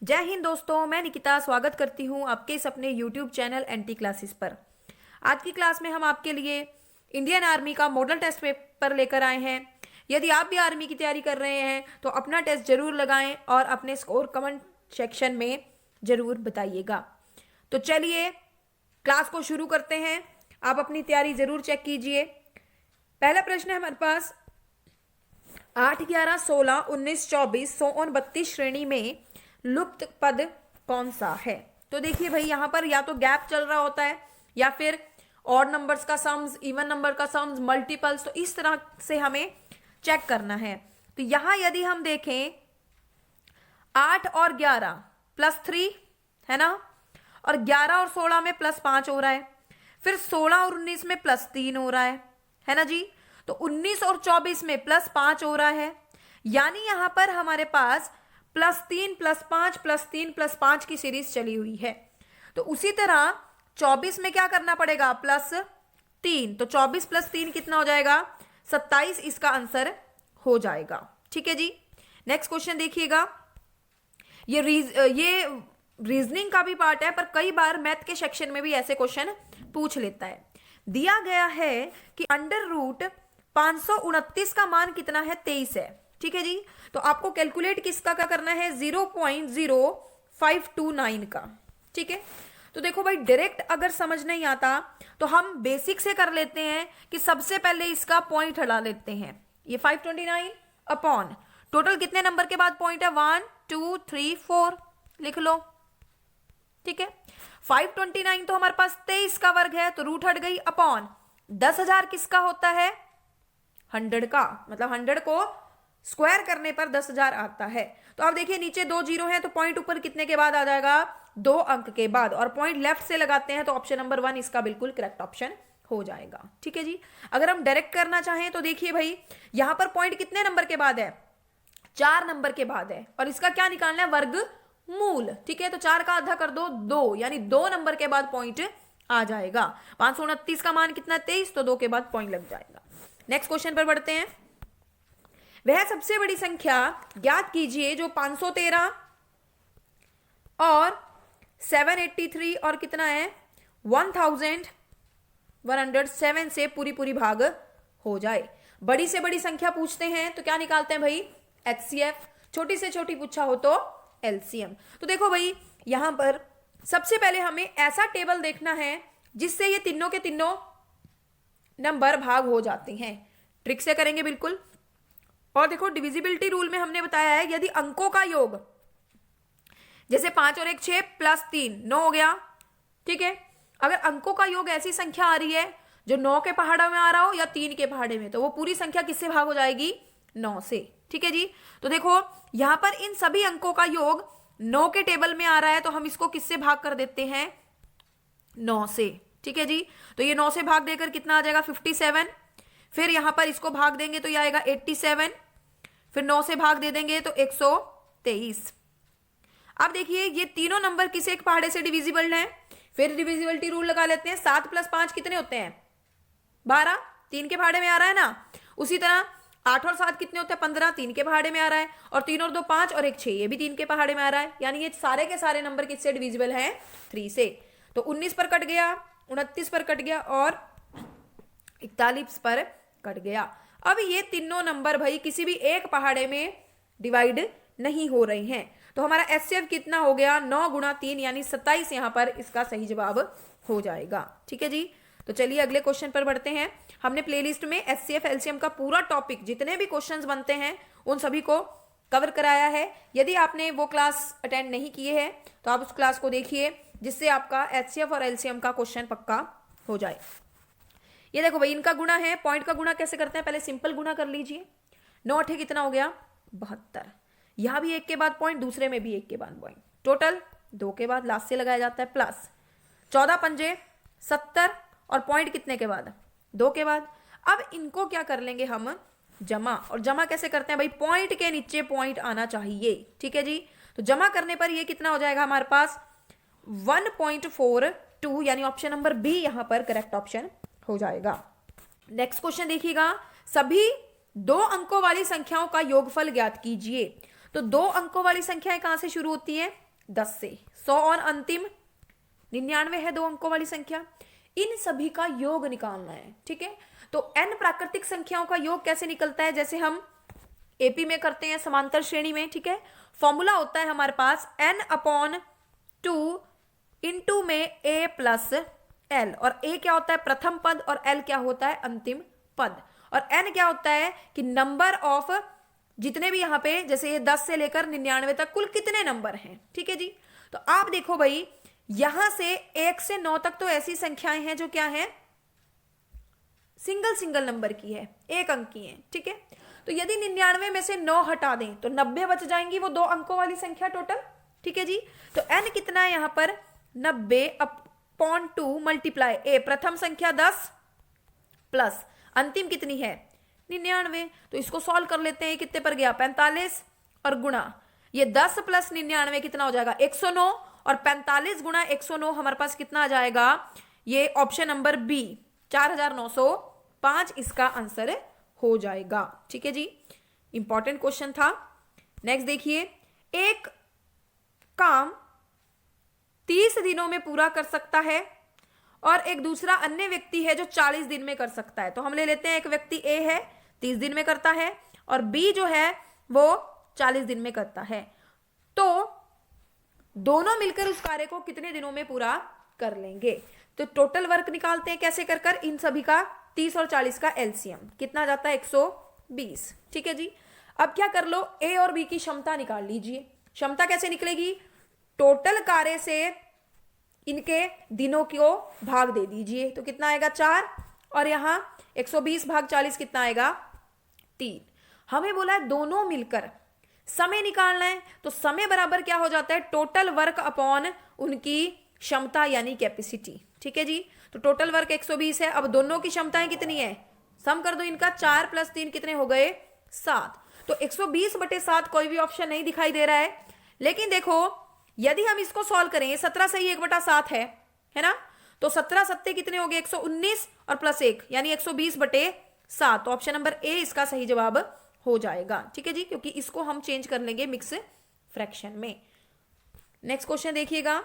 जय हिंद दोस्तों, मैं निकिता स्वागत करती हूँ आपके इस अपने YouTube चैनल एनटी क्लासेस पर। आज की क्लास में हम आपके लिए इंडियन आर्मी का मॉडल टेस्ट पेपर लेकर आए हैं। यदि आप भी आर्मी की तैयारी कर रहे हैं तो अपना टेस्ट जरूर लगाएं और अपने स्कोर कमेंट सेक्शन में जरूर बताइएगा। तो चलिए क्लास को शुरू करते हैं। आप अपनी तैयारी जरूर चेक कीजिए। पहला प्रश्न है हमारे पास, 8, 11, 16, 19, 24, 100 और 32 श्रेणी में लुप्त पद कौन सा है। तो देखिए भाई, यहां पर या तो गैप चल रहा होता है या फिर ऑड नंबर्स का सम्स, इवन नंबर का सम्स, मल्टीपल्स, तो इस तरह से हमें चेक करना है। तो यहां यदि हम देखें 8 और 11 +3 है ना, और 11 और 16 में +5 हो रहा है, फिर 16 और 19 में +3 हो रहा है ना जी। तो 19 और 24 में +5 हो रहा है, यानी यहां पर हमारे पास +3 +5 +3 +5 की सीरीज चली हुई है। तो उसी तरह 24 में क्या करना पड़ेगा, +3, तो 24 + 3 कितना हो जाएगा, 27 इसका आंसर हो जाएगा। ठीक है जी। नेक्स्ट क्वेश्चन देखिएगा। ये रीजनिंग का भी पार्ट है, पर कई बार मैथ के सेक्शन में भी ऐसे क्वेश्चन पूछ लेता है। दिया गया है कि √529 का मान कितना है, 23 है। ठीक है जी। तो आपको कैलकुलेट किसका का करना है, 0.0529 का। ठीक है। तो देखो भाई, डायरेक्ट अगर समझ नहीं आता तो हम बेसिक से कर लेते हैं कि सबसे पहले इसका पॉइंट हटा लेते हैं। ये 529 अपॉन टोटल कितने नंबर के बाद पॉइंट है, 1 2 3 4 लिख लो। ठीक है। 529 तो हमारे पास 23 का वर्ग है, तो रूट हट गई, अपॉन 10,000 किसका होता है, 100 का, मतलब 100 को स्क्वायर करने पर 10,000 आता है। तो अब देखिए नीचे 2 जीरो हैं, तो पॉइंट ऊपर कितने के बाद आ जाएगा, 2 अंक के बाद, और पॉइंट लेफ्ट से लगाते हैं तो ऑप्शन नंबर 1 इसका बिल्कुल करेक्ट ऑप्शन हो जाएगा। ठीक है जी। अगर हम डायरेक्ट करना चाहें तो देखिए भाई, यहां पर पॉइंट कितने नंबर के बाद है, 4 नंबर के बाद है, और इसका क्या निकालना है, वर्ग मूल। ठीक है। तो 4 का आधा कर दो 2, यानी 2 नंबर के बाद पॉइंट आ जाएगा। 529 का मान कितना, 23, तो 2 के बाद पॉइंट लग जाएगा। नेक्स्ट क्वेश्चन पर बढ़ते हैं। वह सबसे बड़ी संख्या ज्ञात कीजिए जो 513 और 783 और कितना है 1107 से पूरी पूरी भाग हो जाए। बड़ी से बड़ी संख्या पूछते हैं तो क्या निकालते हैं भाई, HCF। छोटी से छोटी पूछा हो तो LCM। तो देखो भाई, यहां पर सबसे पहले हमें ऐसा टेबल देखना है जिससे ये तीनों के तीनों नंबर भाग हो जाते हैं। ट्रिक से करेंगे बिल्कुल। और देखो, डिविजिबिलिटी रूल में हमने बताया है, यदि अंकों का योग, जैसे 5 और 1 6 +3 9 हो गया। ठीक है। अगर अंकों का योग ऐसी संख्या आ रही है जो 9 के पहाड़े में आ रहा हो या 3 के पहाड़े में, तो वो पूरी संख्या किससे भाग हो जाएगी, 9 से। ठीक है जी। तो देखो यहां पर इन सभी अंकों का योग 9 के टेबल में आ रहा है, तो हम इसको किससे भाग कर देते हैं, 9 से। ठीक है जी। तो ये 9 से भाग देकर कितना आ जाएगा, 57। फिर यहां पर इसको भाग देंगे तो ये आएगा 87, फिर 9 से भाग दे देंगे तो 123। अब देखिए, ये तीनों नंबर किसी एक पहाड़े से डिविजिबल हैं। फिर डिविजिबिलिटी रूल लगा लेते हैं। 7 + 5 कितने होते हैं, 12, 3 के पहाड़े में आ रहा है ना। उसी तरह 8 और 7 कितने होते हैं, 15, 3 के पहाड़े में आ रहा है, और 3 और 2 5 और 1 6, ये भी 3 के पहाड़े में आ रहा है। यानी ये सारे के सारे नंबर किससे डिविजिबल हैं, 3 से। तो 19 पर कट गया, 29 पर कट गया, और 41 पर कट गया। अब ये तीनों नंबर भाई किसी भी एक पहाड़े में डिवाइड नहीं हो रहे हैं, तो हमारा HCF कितना हो गया, 9 × 3 यानी 27 यहां पर इसका सही जवाब हो जाएगा। ठीक है जी। तो चलिए अगले क्वेश्चन पर बढ़ते हैं। हमने प्लेलिस्ट में HCF LCM का पूरा टॉपिक, जितने भी क्वेश्चंस बनते हैं उन सभी को कवर कराया है। यदि आपने वो क्लास अटेंड नहीं किए हैं तो आप उस क्लास को देखिए, जिससे आपका HCF और LCM का क्वेश्चन पक्का हो जाए। ये देखो भाई, इनका गुणा है, पॉइंट का गुणा कैसे करते हैं, पहले सिंपल गुणा कर लीजिए। 9 8 कितना हो गया, 72। यहां भी 1 के बाद पॉइंट, दूसरे में भी 1 के बाद पॉइंट, टोटल 2 के बाद लास्ट से लगाया जाता है प्लस। 14 पंजे 70, और पॉइंट कितने के बाद, 2 के बाद। अब इनको क्या कर लेंगे हम, जमा। और जमा कैसे करते हैं भाई, पॉइंट के नीचे पॉइंट आना चाहिए। ठीक है जी। तो जमा करने पर ये कितना हो जाएगा हमारे पास, 1.42, यानी ऑप्शन नंबर बी यहां पर करेक्ट ऑप्शन हो जाएगा। नेक्स्ट क्वेश्चन देखिएगा। सभी 2 अंकों वाली संख्याओं का योगफल ज्ञात कीजिए। तो 2 अंकों वाली संख्याएं कहां से शुरू होती हैं, 10 से 100 और अंतिम 99 है, 2 अंकों वाली संख्या। इन सभी का योग निकालना है, ठीक है। तो n प्राकृतिक संख्याओं का योग कैसे निकलता है, जैसे हम एपी में करते हैं समांतर श्रेणी में, ठीक है। फॉर्मूला होता है हमारे पास n/2 इंटू में a प्लस l, और a क्या होता है प्रथम पद और l क्या होता है अंतिम पद, और n क्या होता है कि नंबर ऑफ जितने भी यहाँ पे जैसे ये 10 से लेकर 99 तक कुल कितने नंबर हैं, ठीक है जी। तो आप देखो भाई यहां से 1 से 9 तक तो ऐसी संख्याएं हैं जो क्या है सिंगल नंबर की है, 1 अंक की है, ठीक है। तो यदि 99 में से 9 हटा दें तो 90 बच जाएंगी, वो 2 अंकों वाली संख्या टोटल, ठीक है जी। तो n कितना है यहां पर 90/2 मल्टीप्लाई a प्रथम संख्या 10 प्लस अंतिम कितनी है 99। तो इसको सॉल्व कर लेते हैं, कितने पर गया 45 और गुणा ये 10 प्लस 99 कितना हो जाएगा 109, और 45 गुणा 109 हमारे पास कितना आ जाएगा, ये ऑप्शन नंबर बी 4905 इसका आंसर हो जाएगा, ठीक है जी। इंपॉर्टेंट क्वेश्चन था। नेक्स्ट देखिए, एक काम 30 दिनों में पूरा कर सकता है और एक दूसरा अन्य व्यक्ति है जो 40 दिन में कर सकता है। तो हम ले लेते हैं एक व्यक्ति ए है 30 दिन में करता है और बी जो है वो 40 दिन में करता है, तो दोनों मिलकर उस कार्य को कितने दिनों में पूरा कर लेंगे। तो टोटल वर्क निकालते हैं कैसे कर इन सभी का 30 और 40 का एलसीएम कितना जाता है 120, ठीक है जी। अब क्या कर लो ए और बी की क्षमता निकाल लीजिए। क्षमता कैसे निकलेगी, टोटल कार्य से इनके दिनों को भाग दे दीजिए, तो कितना आएगा 4, और यहां 120 भाग 40 कितना आएगा 3। हमें बोला है दोनों मिलकर समय निकालना है, तो समय बराबर क्या हो जाता है टोटल वर्क अपॉन उनकी क्षमता यानी कैपेसिटी, ठीक है जी। तो टोटल वर्क 120 है, अब दोनों की क्षमताएं कितनी है सम कर दो इनका, 4 + 3 कितने हो गए 7। तो 120/7 कोई भी ऑप्शन नहीं दिखाई दे रहा है। लेकिन देखो यदि हम इसको सॉल्व करें 17 से ही 1/7 है ना, तो 17 सत्ते कितने हो गए 119 और +1 यानी 120/7। तो ऑप्शन नंबर ए इसका सही जवाब हो जाएगा, ठीक है जी, क्योंकि इसको हम चेंज कर लेंगे मिक्स फ्रैक्शन में। नेक्स्ट क्वेश्चन देखिएगा,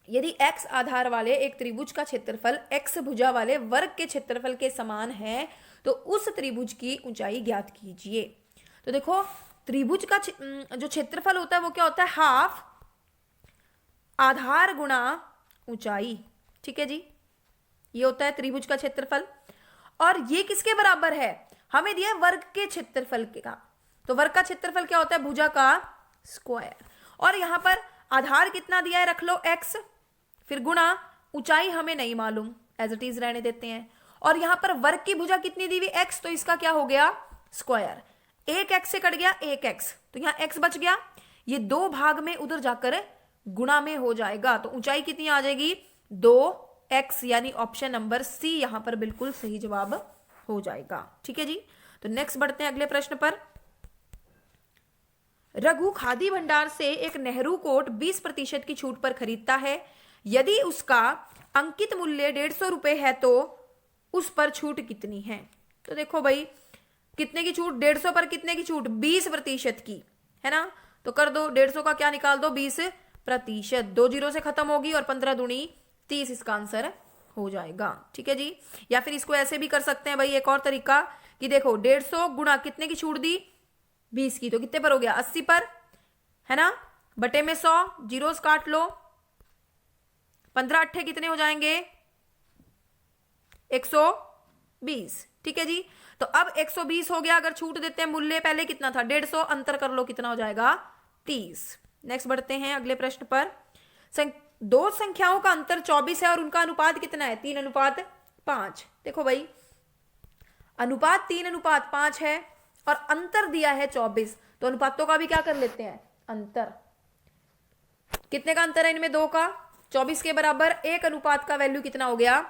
यदि x आधार वाले एक त्रिभुज का क्षेत्रफल x भुजा वाले वर्ग के क्षेत्रफल के समान है तो उस त्रिभुज की ऊंचाई ज्ञात कीजिए। तो देखो त्रिभुज का जो क्षेत्रफल होता है वो क्या होता है हाफ आधार गुणा ऊंचाई, ठीक है जी, ये होता है त्रिभुज का क्षेत्रफल। और ये किसके बराबर है, हमें दिया वर्ग के क्षेत्रफल का, तो वर्ग का क्षेत्रफल क्या होता है भुजा का स्क्वायर, और यहां पर आधार कितना दिया है रख लो x, फिर गुणा ऊंचाई हमें नहीं मालूम एज इट इज रहने देते हैं, और यहां पर वर्ग की भुजा कितनी दी हुई x, तो इसका क्या हो गया स्क्वायर, एक x से कट गया एक x, तो यहां x बच गया, ये 2 भाग में उधर जाकर गुणा में हो जाएगा, तो ऊंचाई कितनी आ जाएगी 2x, यानी ऑप्शन नंबर सी यहां पर बिल्कुल सही जवाब हो जाएगा, ठीक है जी। तो नेक्स्ट बढ़ते हैं अगले प्रश्न पर। रघु खादी भंडार से एक नेहरू कोट 20% की छूट पर खरीदता है, यदि उसका अंकित मूल्य 150 रुपए है तो उस पर छूट कितनी है। तो देखो भाई कितने की छूट 150 पर कितने की छूट 20% की है ना, तो कर दो 150 का क्या निकाल दो 20%, 2 जीरो से खत्म होगी और 15 दूनी 30 इसका आंसर हो जाएगा, ठीक है जी। या फिर इसको ऐसे भी कर सकते हैं भाई एक और तरीका कि देखो 150 गुणा कितने की छूट दी 20 की, तो कितने पर हो गया 80 पर है ना, बटे में 100 जीरोस काट लो, 15 अट्ठे कितने हो जाएंगे 120, ठीक है जी। तो अब 120 हो गया, अगर छूट देते हैं मूल्य पहले कितना था 150, अंतर कर लो कितना हो जाएगा 30। नेक्स्ट बढ़ते हैं अगले प्रश्न पर। दो संख्याओं का अंतर 24 है और उनका अनुपात कितना है 3:5। देखो भाई अनुपात 3:5 है और अंतर दिया है 24, तो अनुपातों का भी क्या कर लेते हैं अंतर, कितने का अंतर है इनमें 2 का, 24 के बराबर 1 अनुपात का वैल्यू कितना हो गया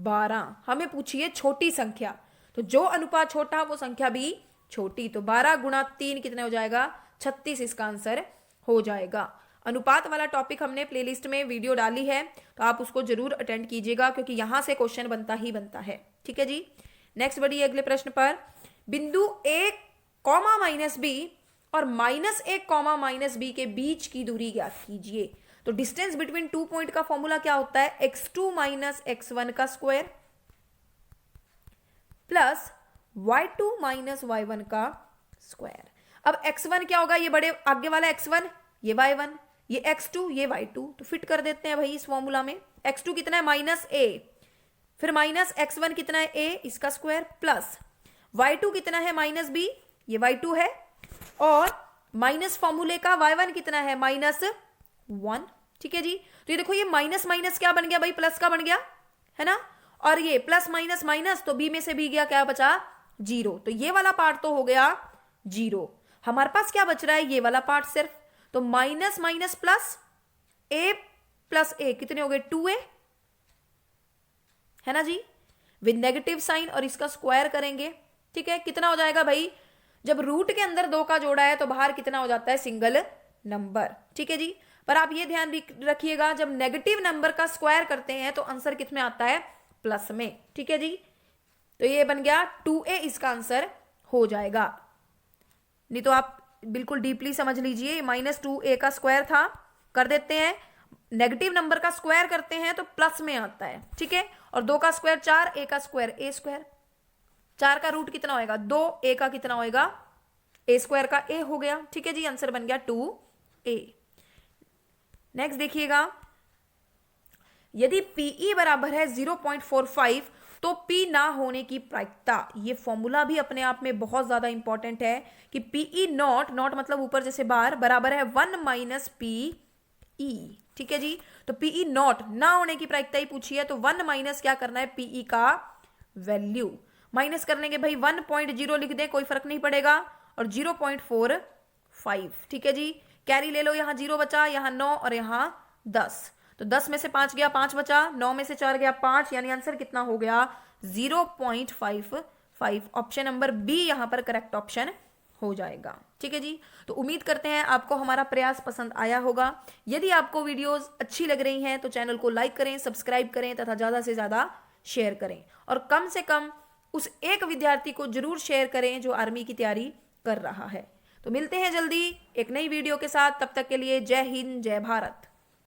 12। हमें पूछिए छोटी संख्या, तो जो अनुपात छोटा वो संख्या भी छोटी, तो 12 गुणा 3 कितने हो जाएगा 36 इसका आंसर हो जाएगा। अनुपात वाला टॉपिक हमने प्लेलिस्ट में वीडियो डाली है, तो आप उसको जरूर अटेंड कीजिएगा क्योंकि यहां से क्वेश्चन बनता ही बनता है, ठीक है जी। नेक्स्ट बढ़िए अगले प्रश्न पर। बिंदु a, -b और -1 कॉमा -b के बीच की दूरी ज्ञात कीजिए। तो डिस्टेंस बिटवीन 2 पॉइंट का फॉर्मूला क्या होता है, x2 माइनस x1 का square plus y2 minus y1 का स्क्वायर। अब x1 क्या होगा, ये बड़े आगे वाला x1, ये y1, ये x2, ये y2, तो फिट कर देते हैं भाई इस फॉर्मूला में। x2 कितना है -a, फिर माइनस x1 कितना है a, इसका स्क्वायर प्लस y2 कितना है -b, ये y2 है, और माइनस फॉर्मूले का y1 कितना है -1। ठीक है जी, तो ये देखो ये माइनस माइनस क्या बन गया भाई, प्लस का बन गया है ना, और ये प्लस माइनस माइनस, तो b में से b गया, क्या बचा 0। तो ये वाला पार्ट तो हो गया 0। हमारे पास क्या बच रहा है, ये वाला पार्ट सिर्फ। तो minus minus plus a plus a कितने हो गए 2a, है ना जी, विद नेगेटिव साइन, और इसका स्क्वायर करेंगे। ठीक है, कितना हो जाएगा भाई, जब रूट के अंदर 2 का जोड़ा है तो बाहर कितना हो जाता है, सिंगल नंबर। ठीक है जी, पर आप ये ध्यान रखिएगा, जब नेगेटिव नंबर का स्क्वायर करते हैं तो आंसर किस में आता है, प्लस में। ठीक है जी, तो ये बन गया 2a, इसका आंसर हो जाएगा। नहीं तो आप बिल्कुल डीपली समझ लीजिए, -2a का स्क्वायर था, कर देते हैं नेगेटिव नंबर का स्क्वायर करते हैं तो प्लस में आता है। ठीक है, और 2 का स्क्वायर 4, a का स्क्वायर a स्क्वायर, 4 का रूट कितना होएगा 2, a का कितना होएगा a स्क्वायर का a हो गया। ठीक है जी, आंसर बन गया 2a। नेक्स्ट देखिएगा, यदि PE बराबर है 0.45 तो P ना होने की प्रायिकता। ये फॉर्मूला भी अपने आप में बहुत ज्यादा इंपॉर्टेंट है कि PE नॉट, नॉट मतलब ऊपर जैसे बार, बराबर है 1 माइनस PE। ठीक है जी, तो PE नॉट ना होने की प्रायिकता ही पूछी है, तो 1 माइनस क्या करना है, PE का वैल्यू माइनस करने के भाई 1.0 लिख दें, कोई फर्क नहीं पड़ेगा, और 0.45। ठीक है जी, कैरी ले लो, यहां 0 बचा, यहां 9 और यहां 10, तो 10 में से 5 गया, 5 बचा, 9 में से 4 गया 5, यानी आंसर कितना हो गया 0.55। ऑप्शन नंबर बी यहां पर करेक्ट ऑप्शन हो जाएगा। ठीक है जी, तो उम्मीद करते हैं आपको हमारा प्रयास पसंद आया होगा। यदि आपको वीडियोस अच्छी लग रही हैं तो चैनल को लाइक करें, सब्सक्राइब करें तथा ज्यादा से ज्यादा शेयर करें, और कम से कम उस एक विद्यार्थी को जरूर शेयर करें जो आर्मी की तैयारी कर रहा है। तो मिलते हैं जल्दी एक नई वीडियो के साथ, तब तक के लिए जय हिंद, जय भारत।